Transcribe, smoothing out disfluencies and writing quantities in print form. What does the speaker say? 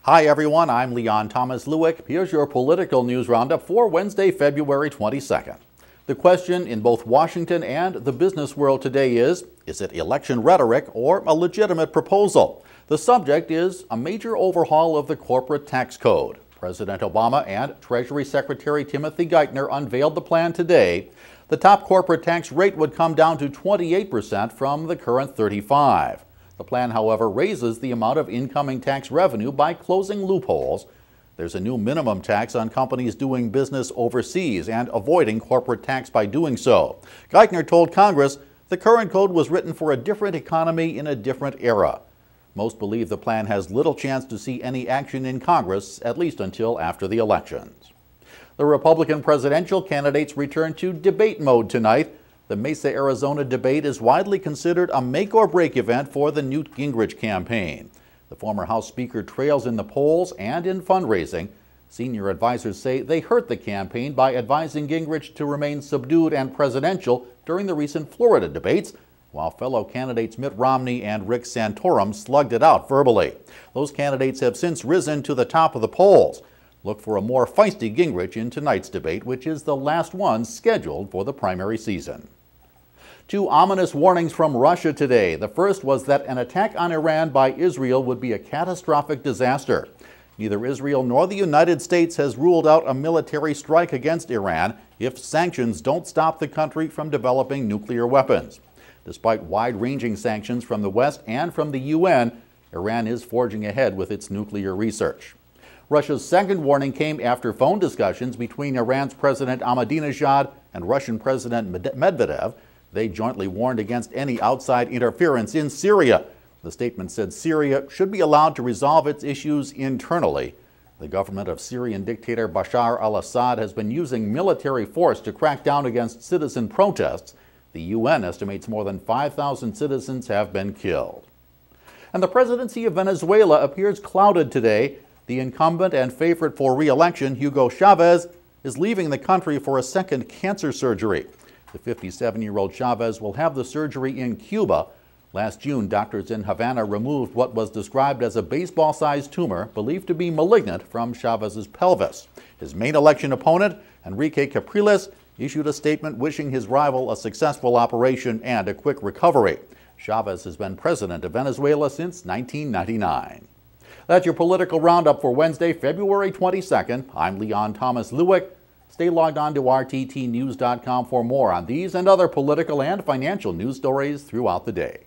Hi everyone, I'm Leon Thomas Lewick. Here's your political news roundup for Wednesday, February 22nd. The question in both Washington and the business world today is it election rhetoric or a legitimate proposal? The subject is a major overhaul of the corporate tax code. President Obama and Treasury Secretary Timothy Geithner unveiled the plan today. The top corporate tax rate would come down to 28% from the current 35%. The plan, however, raises the amount of incoming tax revenue by closing loopholes. There's a new minimum tax on companies doing business overseas and avoiding corporate tax by doing so. Geithner told Congress the current code was written for a different economy in a different era. Most believe the plan has little chance to see any action in Congress, at least until after the elections. The Republican presidential candidates return to debate mode tonight. The Mesa, Arizona debate is widely considered a make-or-break event for the Newt Gingrich campaign. The former House Speaker trails in the polls and in fundraising. Senior advisors say they hurt the campaign by advising Gingrich to remain subdued and presidential during the recent Florida debates, while fellow candidates Mitt Romney and Rick Santorum slugged it out verbally. Those candidates have since risen to the top of the polls. Look for a more feisty Gingrich in tonight's debate, which is the last one scheduled for the primary season. Two ominous warnings from Russia today. The first was that an attack on Iran by Israel would be a catastrophic disaster. Neither Israel nor the United States has ruled out a military strike against Iran if sanctions don't stop the country from developing nuclear weapons. Despite wide-ranging sanctions from the West and from the UN, Iran is forging ahead with its nuclear research. Russia's second warning came after phone discussions between Iran's President Ahmadinejad and Russian President Medvedev. They jointly warned against any outside interference in Syria. The statement said Syria should be allowed to resolve its issues internally. The government of Syrian dictator Bashar al-Assad has been using military force to crack down against citizen protests. The UN estimates more than 5,000 citizens have been killed. And the presidency of Venezuela appears clouded today. The incumbent and favorite for re-election, Hugo Chavez, is leaving the country for a second cancer surgery. The 57-year-old Chavez will have the surgery in Cuba. Last June, doctors in Havana removed what was described as a baseball-sized tumor believed to be malignant from Chavez's pelvis. His main election opponent, Enrique Capriles, issued a statement wishing his rival a successful operation and a quick recovery. Chavez has been president of Venezuela since 1999. That's your political roundup for Wednesday, February 22nd. I'm Leon Thomas Lewick. Stay logged on to rttnews.com for more on these and other political and financial news stories throughout the day.